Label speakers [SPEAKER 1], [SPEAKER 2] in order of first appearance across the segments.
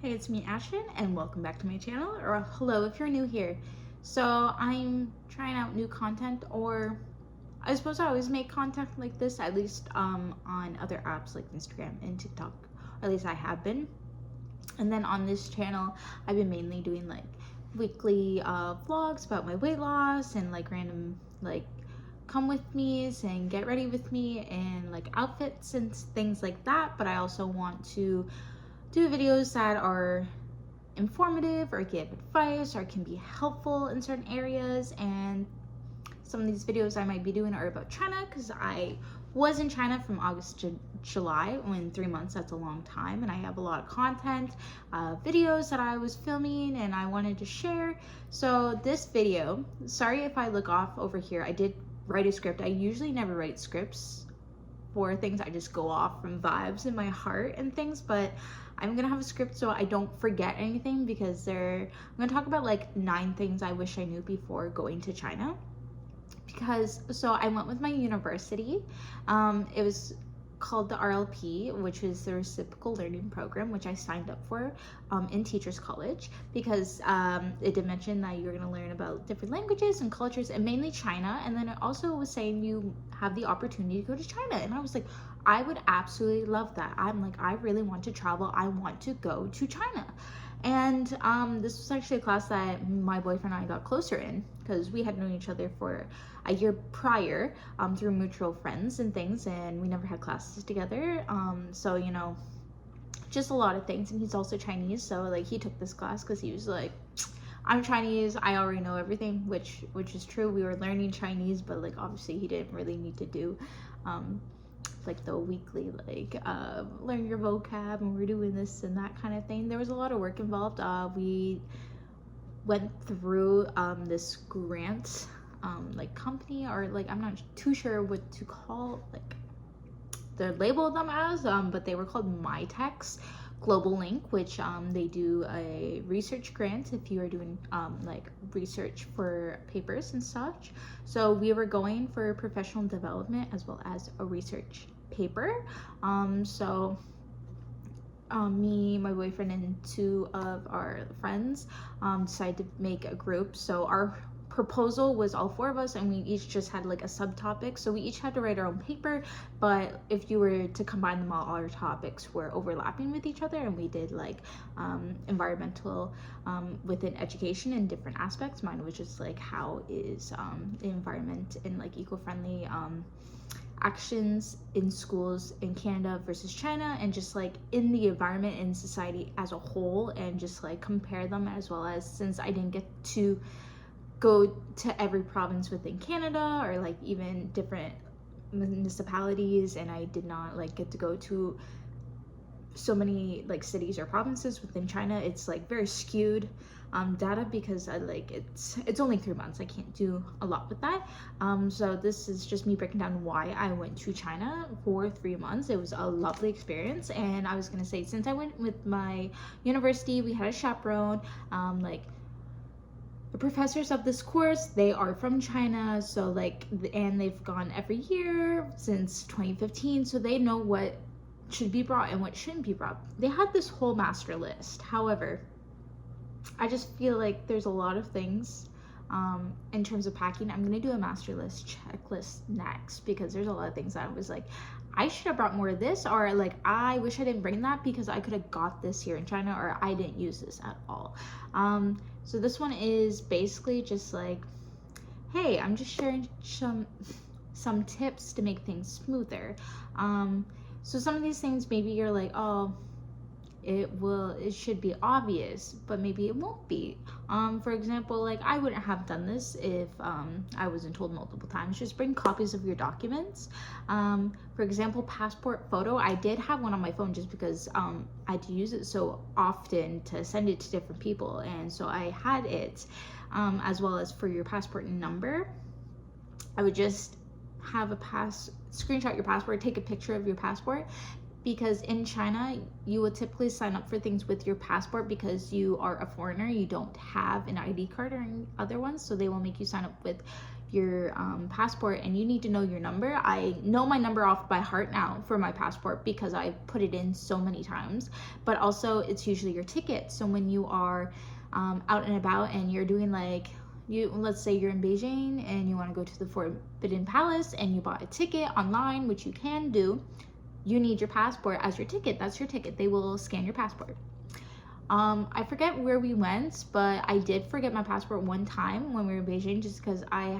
[SPEAKER 1] Hey, it's me, Ashton, and welcome back to my channel, or hello if you're new here. So I'm trying out new content, or I suppose I always make content like this, at least on other apps like Instagram and TikTok, or at least I have been. And then on this channel, I've been mainly doing like weekly vlogs about my weight loss and like random like come with me's and get ready with me and like outfits and things like that. But I also want to do videos that are informative or give advice or can be helpful in certain areas. And some of these videos I might be doing are about China, because I was in China from August to July. In 3 months, that's a long time, and I have a lot of content, videos that I was filming and I wanted to share. So this video, sorry if I look off over here, I did write a script. I usually never write scripts for things, I just go off from vibes in my heart and things, but I'm gonna have a script so I don't forget anything, because I'm gonna talk about like 9 things I wish I knew before going to China. Because so I went with my university. It was called the RLP, which is the Reciprocal Learning Program, which I signed up for in Teachers College, because it did mention that you're going to learn about different languages and cultures, and mainly China. And then it also was saying you have the opportunity to go to China, and I was like, I would absolutely love that. I'm like, I really want to travel. I want to go to China. And this was actually a class that my boyfriend and I got closer in, because we had known each other for a year prior through mutual friends and things, and we never had classes together. So, you know, just a lot of things. And he's also Chinese, so like he took this class because he was like, I'm Chinese, I already know everything, which is true. We were learning Chinese, but like obviously he didn't really need to do like the weekly like learn your vocab, and we're doing this and that kind of thing. There was a lot of work involved. We went through this grant like company, or like I'm not too sure what to call, like they labeled them as, but they were called MyTech's Global Link, which they do a research grant if you are doing like research for papers and such. So we were going for professional development as well as a research paper. Me, my boyfriend, and 2 of our friends decided to make a group. So our proposal was all 4 of us, and we each just had like a subtopic, so we each had to write our own paper. But if you were to combine them all our topics were overlapping with each other, and we did like environmental within education in different aspects. Mine was just like how is the environment and like eco-friendly actions in schools in Canada versus China, and just like in the environment and society as a whole, and just like compare them, as well as, since I didn't get to go to every province within Canada, or like even different municipalities, and I did not like get to go to so many like cities or provinces within China. It's like very skewed data, because I like it's only 3 months. I can't do a lot with that. So this is just me breaking down why I went to China for 3 months. It was a lovely experience, and I was gonna say, since I went with my university, we had a chaperone. Like the professors of this course, they are from China, so like, and they've gone every year since 2015, so they know what should be brought and what shouldn't be brought. They had this whole master list. However, I just feel like there's a lot of things in terms of packing. I'm gonna do a master list checklist next, because there's a lot of things that I was like, I should have brought more of this, or like I wish I didn't bring that because I could have got this here in China, or I didn't use this at all. So this one is basically just like, hey, I'm just sharing some tips to make things smoother. So some of these things, maybe you're like, oh, it should be obvious, but maybe it won't be. For example, like I wouldn't have done this if I wasn't told multiple times. Just bring copies of your documents. For example, passport photo. I did have one on my phone just because I had to use it so often to send it to different people, and so I had it, as well as for your passport number. I would just have screenshot your passport, take a picture of your passport, because in China, you will typically sign up for things with your passport because you are a foreigner, you don't have an ID card or any other ones, so they will make you sign up with your passport and you need to know your number. I know my number off by heart now for my passport because I put it in so many times, but also it's usually your ticket. So when you are out and about and you're doing like, let's say you're in Beijing and you want to go to the Forbidden Palace and you bought a ticket online, which you can do, you need your passport as your ticket. That's your ticket. They will scan your passport. I forget where we went, but I did forget my passport one time when we were in Beijing, just because I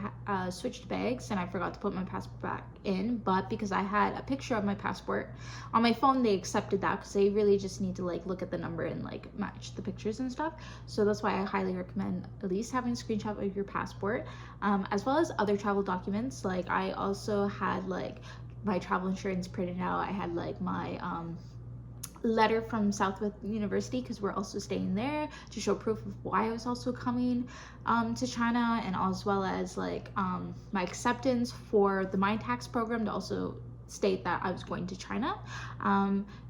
[SPEAKER 1] switched bags and I forgot to put my passport back in. But because I had a picture of my passport on my phone, they accepted that, because they really just need to like look at the number and like match the pictures and stuff. So that's why I highly recommend at least having a screenshot of your passport, as well as other travel documents. Like I also had like my travel insurance printed out. I had like my letter from Southwest University, because we're also staying there, to show proof of why I was also coming to China, and as well as like my acceptance for the Mind Tax program to also state that I was going to China.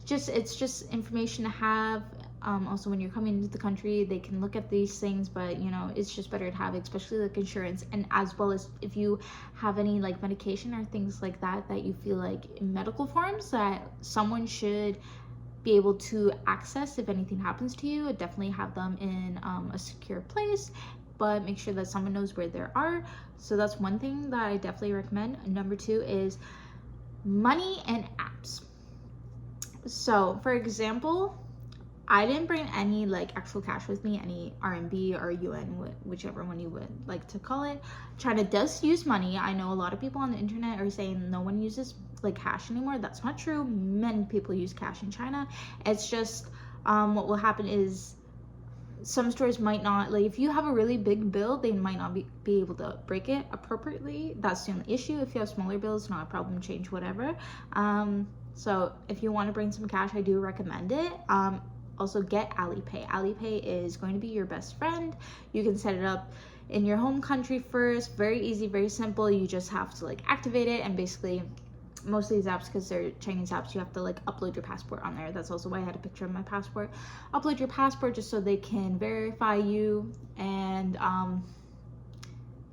[SPEAKER 1] It's just information to have. Also, when you're coming into the country, they can look at these things, but you know, it's just better to have, especially like insurance, and as well as if you have any like medication or things like that that you feel like in medical forms that someone should be able to access if anything happens to you. Definitely have them in a secure place, but make sure that someone knows where they are. So that's one thing that I definitely recommend. Number 2 is money and apps. So for example, I didn't bring any like actual cash with me, any RMB or yuan, whichever one you would like to call it. China does use money. I know a lot of people on the internet are saying no one uses like cash anymore. That's not true. Many people use cash in China. It's just what will happen is some stores might not, like if you have a really big bill, they might not be able to break it appropriately. That's the only issue. If you have smaller bills, not a problem, change whatever. So if you want to bring some cash, I do recommend it. Also get Alipay. Alipay is going to be your best friend. You can set it up in your home country first. Very easy, very simple. You just have to like activate it, and basically most of these apps, because they're Chinese apps, you have to like upload your passport on there. That's also why I had a picture of my passport. Upload your passport just so they can verify you, and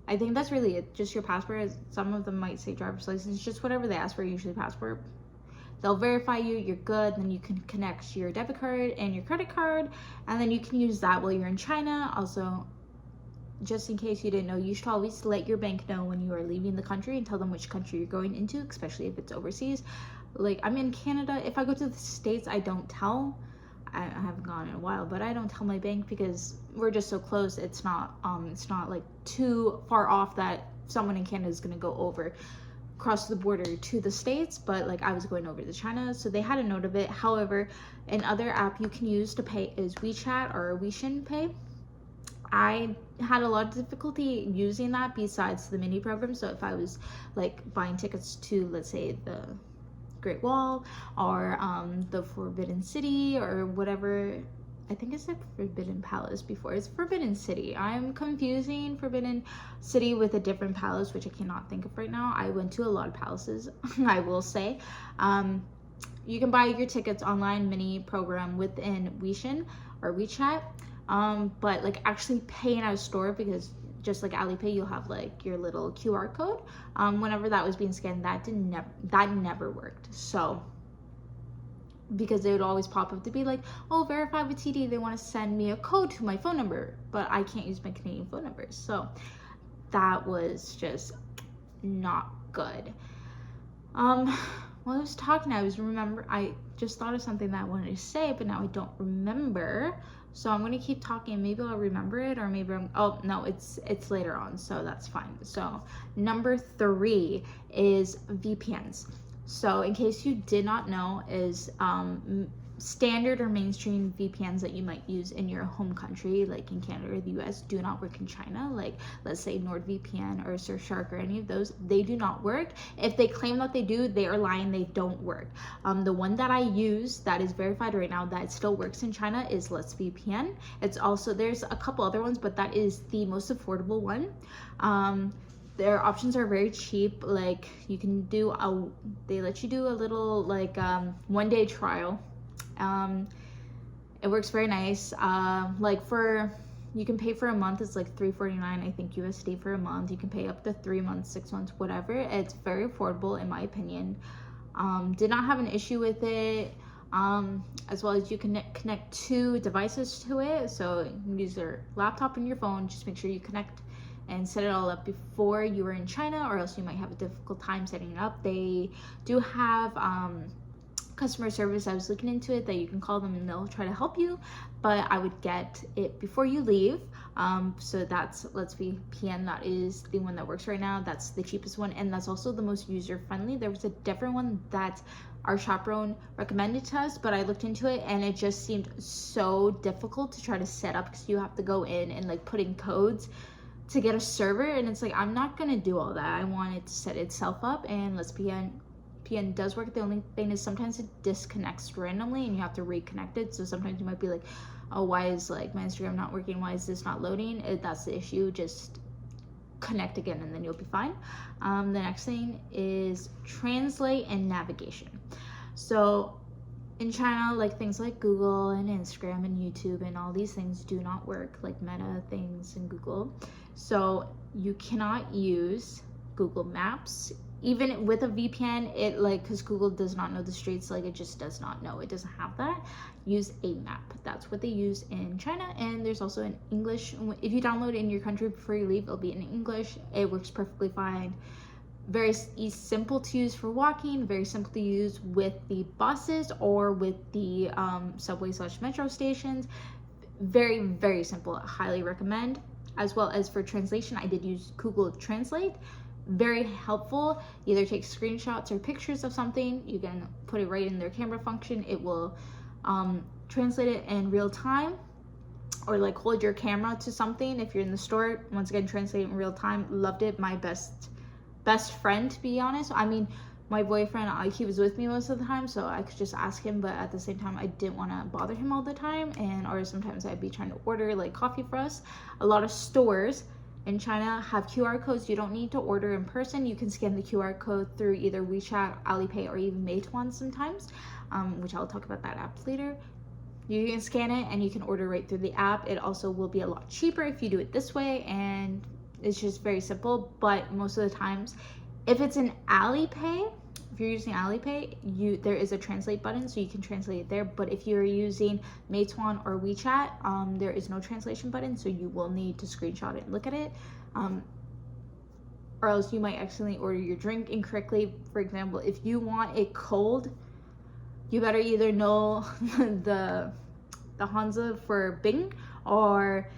[SPEAKER 1] I think that's really it. Just your passport. Some of them might say driver's license, just whatever they ask for, usually passport. They'll verify you, you're good, then you can connect your debit card and your credit card, and then you can use that while you're in China. Also, just in case you didn't know, you should always let your bank know when you are leaving the country and tell them which country you're going into, especially if it's overseas. Like I'm in Canada, if I go to the States, I don't tell. I haven't gone in a while, but I don't tell my bank because we're just so close. It's not like too far off that someone in Canada is gonna go over across the border to the States, but like I was going over to China, so they had a note of it. However, another app you can use to pay is WeChat or Weixin Pay. I had a lot of difficulty using that besides the mini program. So if I was like buying tickets to, let's say, the Great Wall or the Forbidden City or whatever, I think it's like Forbidden Palace before. It's Forbidden City. I'm confusing Forbidden City with a different palace, which I cannot think of right now. I went to a lot of palaces, I will say. You can buy your tickets online, mini program within Weixin or WeChat. But like actually paying at a store, because just like Alipay, you'll have like your little QR code. Whenever that was being scanned, that never worked. So because they would always pop up to be like, oh, verify with TD, they want to send me a code to my phone number, but I can't use my Canadian phone number. So that was just not good. While I was talking, I just thought of something that I wanted to say, but now I don't remember. So I'm going to keep talking. Maybe I'll remember it, or maybe oh no, it's later on, so that's fine. So number 3 is VPNs. So in case you did not know, is standard or mainstream VPNs that you might use in your home country, like in Canada or the US, do not work in China. Like let's say NordVPN or Surfshark or any of those, they do not work. If they claim that they do, they are lying. They don't work. The one that I use that is verified right now that still works in China is Let's VPN. It's also, there's a couple other ones, but that is the most affordable one. Their options are very cheap. Like you can do they let you do a little like 1-day trial. It works very nice. Like for You can pay for a month. It's like $3.49, I think, USD for a month. You can pay up to 3 months, 6 months, whatever. It's very affordable in my opinion. Did not have an issue with it. As well as you can connect 2 devices to it. So you can use your laptop and your phone. Just make sure you connect and set it all up before you were in China, or else you might have a difficult time setting it up. They do have customer service. I was looking into it, that you can call them and they'll try to help you, but I would get it before you leave. So that's Let's VPN. That is the one that works right now. That's the cheapest one, and that's also the most user friendly. There was a different one that our chaperone recommended to us, but I looked into it and it just seemed so difficult to try to set up, because you have to go in and like put in codes to get a server, and it's like, I'm not gonna do all that. I want it to set itself up, and Let's VPN does work. The only thing is sometimes it disconnects randomly and you have to reconnect it. So sometimes you might be like, oh, why is like my Instagram not working? Why is this not loading? That's the issue. Just connect again and then you'll be fine. The next thing is translate and navigation. So in China, like things like Google and Instagram and YouTube and all these things do not work, like Meta things and Google. So you cannot use Google Maps. Even with a VPN, it like, because Google does not know the streets, like it just does not know. It doesn't have that. Use a map. That's what they use in China, and there's also in English. If you download it in your country before you leave, it'll be in English. It works perfectly fine. Very simple to use for walking, very simple to use with the buses or with the subway/metro stations. Very, very simple. I highly recommend. As well as for translation, I did use Google Translate. Very helpful. Either take screenshots or pictures of something, you can put it right in their camera function. It will translate it in real time, or like hold your camera to something if you're in the store. Once again, translate it in real time. Loved it. My best friend, to be honest. I mean, my boyfriend, he was with me most of the time, so I could just ask him, but at the same time I didn't want to bother him all the time, or sometimes I'd be trying to order like coffee for us. A lot of stores in China have QR codes. You don't need to order in person. You can scan the QR code through either WeChat, Alipay, or even Meituan sometimes, which I'll talk about that app later. You can scan it and you can order right through the app. It also will be a lot cheaper if you do it this way, and it's just very simple. But most of the times, if it's an Alipay, if you're using Alipay, there is a translate button, so you can translate it there. But if you're using Meituan or WeChat, there is no translation button, so you will need to screenshot it and look at it. Or else you might accidentally order your drink incorrectly. For example, if you want it cold, you better either know the Hanzi for Bing, or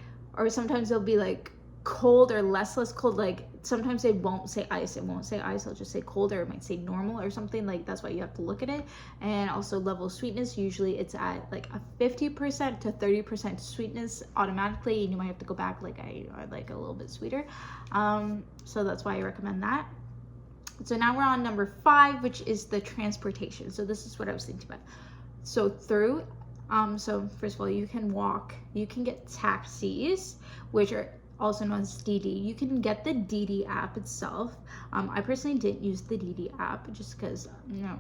[SPEAKER 1] sometimes they'll be like cold or less cold. Like sometimes they won't say ice. It won't say ice. It'll just say cold, or it might say normal or something. Like that's why you have to look at it. And also level of sweetness. Usually it's at like a 50% to 30% sweetness automatically, and you might have to go back like I like a little bit sweeter. So that's why I recommend that. So now we're on number 5, which is the transportation. So this is what I was thinking about. So so first of all, you can walk. You can get taxis, which are also known as Didi. You can get the Didi app itself. I personally didn't use the Didi app just because,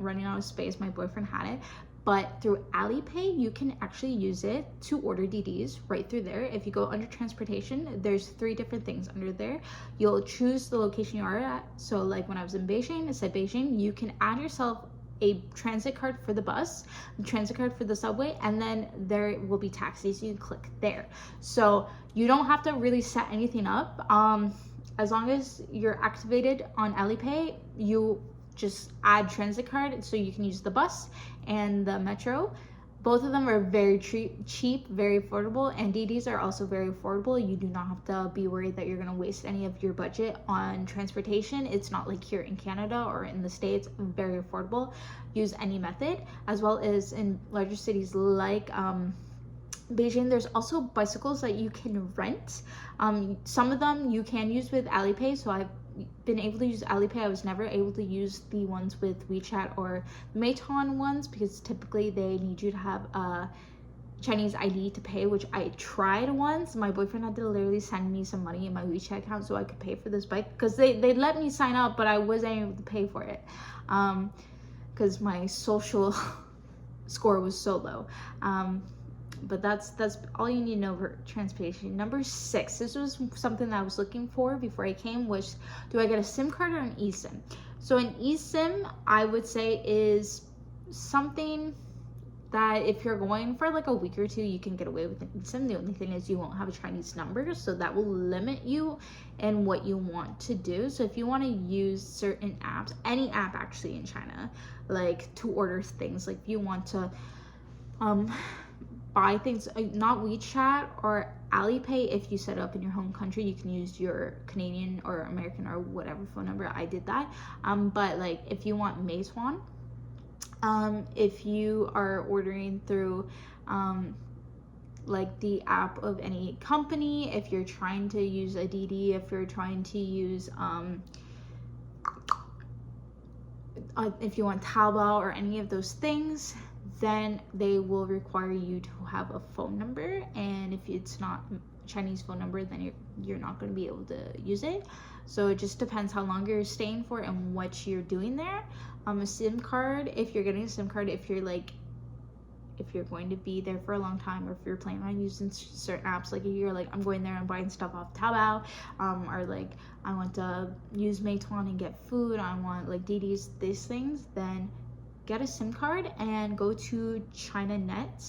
[SPEAKER 1] running out of space. My boyfriend had it. But through Alipay, you can actually use it to order DDs right through there. If you go under transportation, there's 3 different things under there. You'll choose the location you are at. So like when I was in Beijing, it said Beijing. You can add yourself a transit card for the bus, a transit card for the subway, and then there will be taxis. You can click there. So you don't have to really set anything up. As long as you're activated on Alipay, you just add transit card, so you can use the bus and the metro. Both of them are very cheap, very affordable, and DDs are also very affordable. You do not have to be worried that you're going to waste any of your budget on transportation. It's not like here in Canada or in the States. Very affordable. Use any method. As well as in larger cities like Beijing, there's also bicycles that you can rent. Some of them you can use with Alipay, so I've been able to use Alipay. I was never able to use the ones with WeChat or Meituan ones, because typically they need you to have a Chinese ID to pay, which I tried once. My boyfriend had to literally send me some money in my WeChat account so I could pay for this bike, because they let me sign up, but I wasn't able to pay for it because my social score was so low. but that's all you need to know for transportation. Number 6, this was something that I was looking for before I came, was do I get a SIM card or an eSIM? So an eSIM, I would say, is something that if you're going for like a week or two, you can get away with an eSIM. The only thing is you won't have a Chinese number, so that will limit you in what you want to do. So if you want to use certain apps, any app actually in China, like to order things, like if you want to buy things, not WeChat or Alipay, if you set up in your home country, you can use your Canadian or American or whatever phone number. I did that. But like if you want Meituan, if you are ordering through like the app of any company, if you're trying to use a Didi, if you're trying to use if you want Taobao or any of those things, then they will require you to have a phone number, and if it's not a Chinese phone number, then you're not going to be able to use it. So it just depends how long you're staying for and what you're doing there. A SIM card, if you're getting a SIM card, if you're going to be there for a long time, or if you're planning on using certain apps, like if you're like, I'm going there and buying stuff off Taobao, or like I want to use Meituan and get food, I want like Didi's, these things, then get a SIM card and go to China Net.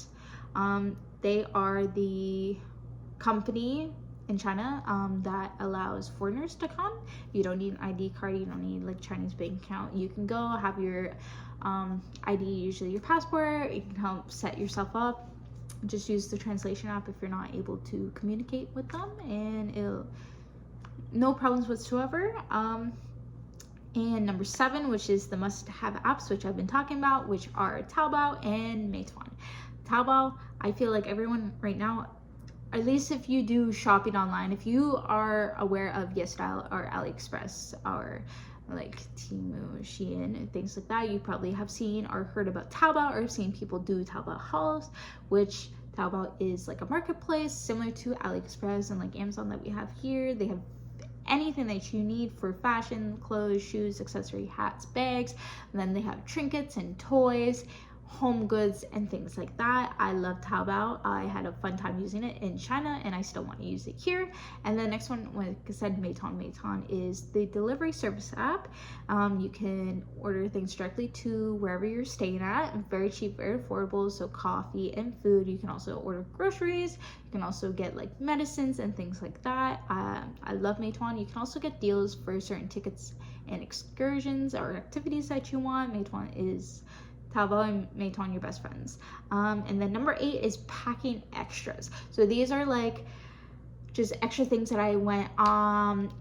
[SPEAKER 1] They are the company in China that allows foreigners to come. You don't need an ID card, you don't need like Chinese bank account. You can go have your ID, usually your passport. You can help set yourself up. Just use the translation app if you're not able to communicate with them, and no problems whatsoever. And number 7, which is the must-have apps, which I've been talking about, which are Taobao and Meituan. Taobao, I feel like everyone right now, at least if you do shopping online, if you are aware of YesStyle or AliExpress or like Temu, Shein, and things like that, you probably have seen or heard about Taobao, or seen people do Taobao hauls, which Taobao is like a marketplace similar to AliExpress and like Amazon that we have here. They have anything that you need for fashion, clothes, shoes, accessory, hats, bags. And then they have trinkets and toys, home goods, and things like that. I love Taobao. I had a fun time using it in China, and I still want to use it here. And the next one, like I said, Meituan. Meituan is the delivery service app. You can order things directly to wherever you're staying at. Very cheap, very affordable. So coffee and food. You can also order groceries. You can also get like medicines and things like that. I love Meituan. You can also get deals for certain tickets and excursions or activities that you want. Meituan is Taobao and Meituan, your best friends. And then number 8 is packing extras. So these are like just extra things that I went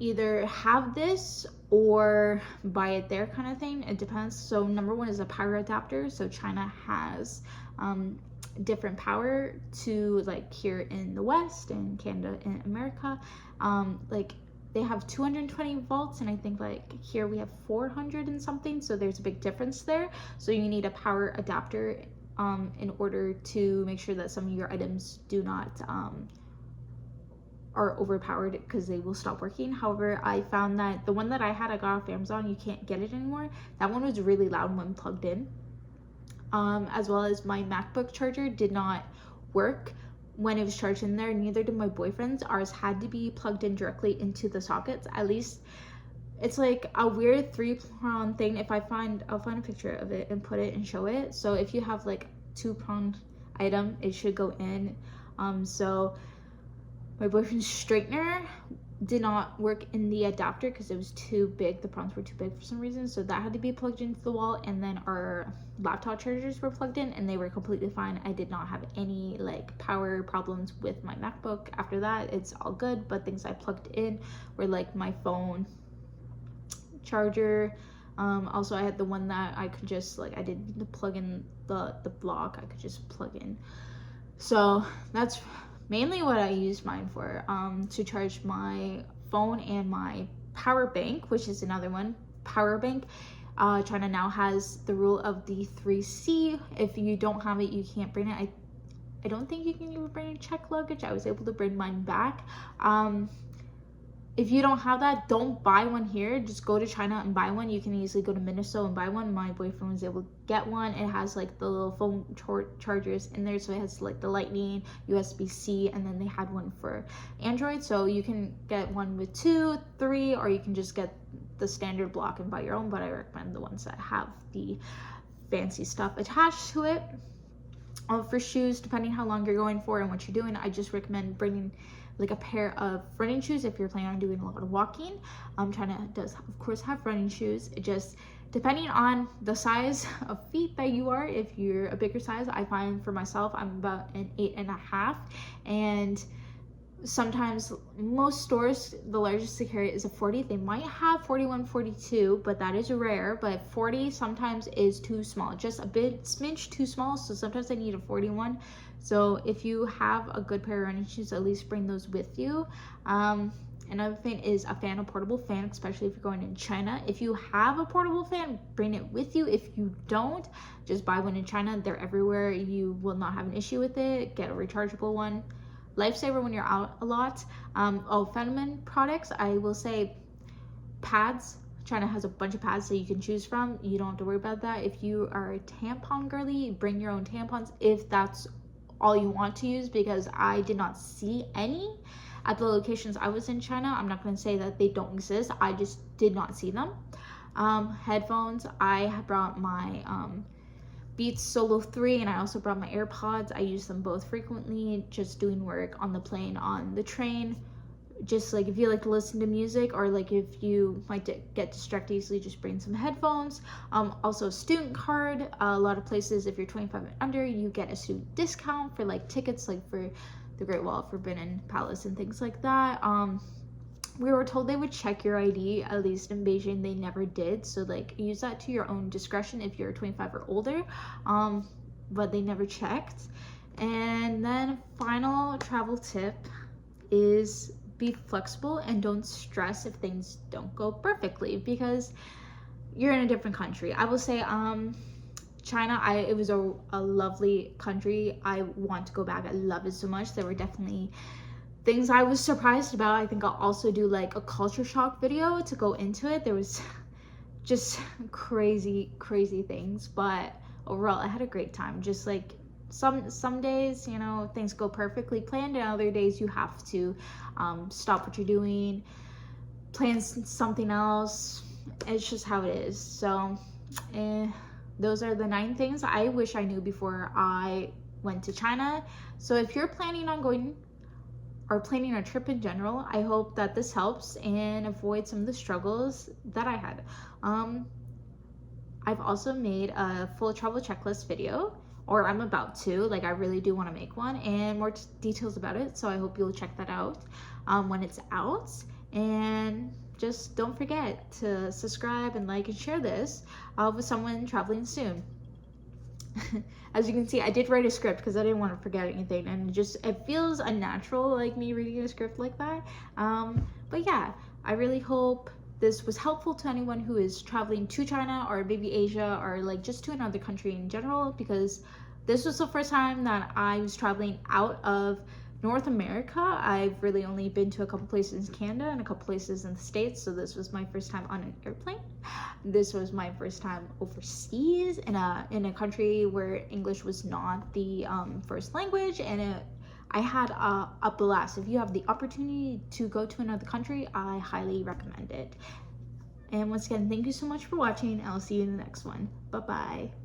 [SPEAKER 1] either have this or buy it there kind of thing. It depends. So number 1 is a power adapter. So China has different power to like here in the West and Canada and America. Like they have 220 volts, and I think like here we have 400 and something, so there's a big difference there. So you need a power adapter in order to make sure that some of your items do not are overpowered, because they will stop working. However, I found that the one that I got off Amazon, you can't get it anymore. That one was really loud when plugged in. As well as my MacBook charger did not work when it was charged in there. Neither did my boyfriend's. Ours had to be plugged in directly into the sockets. At least it's like a weird 3-prong thing. I'll find a picture of it and put it and show it. So if you have like 2-pronged item, it should go in. So my boyfriend's straightener did not work in the adapter because it was too big. The prongs were too big for some reason, so that had to be plugged into the wall. And then our laptop chargers were plugged in, and they were completely fine. I did not have any like power problems with my MacBook. After that, it's all good. But things I plugged in were like my phone charger. Also, I had the one that I could just like, I didn't need to plug in the block. I could just plug in. So that's mainly what I used mine for, to charge my phone and my power bank, which is another one. Power bank, China now has the rule of the 3C. If you don't have it, you can't bring it. I don't think you can even bring check luggage. I was able to bring mine back. if you don't have that, don't buy one here. Just go to China and buy one. You can easily go to Minnesota and buy one. My boyfriend was able to get one. It has like the little phone chargers in there, so it has like the lightning, USB-C, and then they had one for Android. So you can get one with 2, 3, or you can just get the standard block and buy your own, but I recommend the ones that have the fancy stuff attached to it. For shoes, depending how long you're going for and what you're doing, I just recommend bringing like a pair of running shoes if you're planning on doing a lot of walking. China does of course have running shoes. It just depending on the size of feet that you are. If you're a bigger size, I find for myself I'm about an 8.5, and sometimes most stores the largest they carry is a 40. They might have 41, 42, but that is rare. But 40 sometimes is too small, just a bit smidge too small, so sometimes I need a 41. So if you have a good pair of running shoes, at least bring those with you. Another thing is a fan, a portable fan, especially if you're going in China. If you have a portable fan, bring it with you. If you don't, just buy one in China. They're everywhere. You will not have an issue with it. Get a rechargeable one. Lifesaver when you're out a lot. Feminine products, I will say pads. China has a bunch of pads that you can choose from. You don't have to worry about that. If you are a tampon girly, bring your own tampons if that's all you want to use, because I did not see any at the locations I was in China. I'm not going to say that they don't exist. I just did not see them. Headphones, I brought my Beats Solo 3, and I also brought my AirPods. I use them both frequently, just doing work on the plane, on the train. Just like if you like to listen to music, or like if you might get distracted easily, just bring some headphones. Also student card. A lot of places, if you're 25 and under, you get a student discount for like tickets, like for the Great Wall of Forbidden Palace and things like that. We were told they would check your ID, at least in Beijing they never did, so like use that to your own discretion if you're 25 or older, but they never checked. And then final travel tip is be flexible and don't stress if things don't go perfectly, because you're in a different country. I will say China, it was a lovely country. I want to go back. I love it so much. There were definitely things I was surprised about. I think I'll also do like a culture shock video to go into it. There was just crazy things, but overall I had a great time. Just like some days, you know, things go perfectly planned, and other days you have to stop what you're doing, plan something else. It's just how it is. So those are the 9 things I wish I knew before I went to China. So if you're planning on going or planning a trip in general, I hope that this helps and avoid some of the struggles that I had. I've also made a full travel checklist video, or I'm about to, like I really do want to make one, and more details about it, so I hope you'll check that out when it's out. And just don't forget to subscribe and like and share this with someone traveling soon. As you can see, I did write a script because I didn't want to forget anything, and it feels unnatural, like me reading a script like that. But yeah, I really hope this was helpful to anyone who is traveling to China or maybe Asia, or like just to another country in general, because this was the first time that I was traveling out of North America. I've really only been to a couple places in Canada and a couple places in the States, so this was my first time on an airplane. This was my first time overseas in a country where English was not the first language, and I had a blast. If you have the opportunity to go to another country, I highly recommend it. And once again, thank you so much for watching. I'll see you in the next one. Bye bye.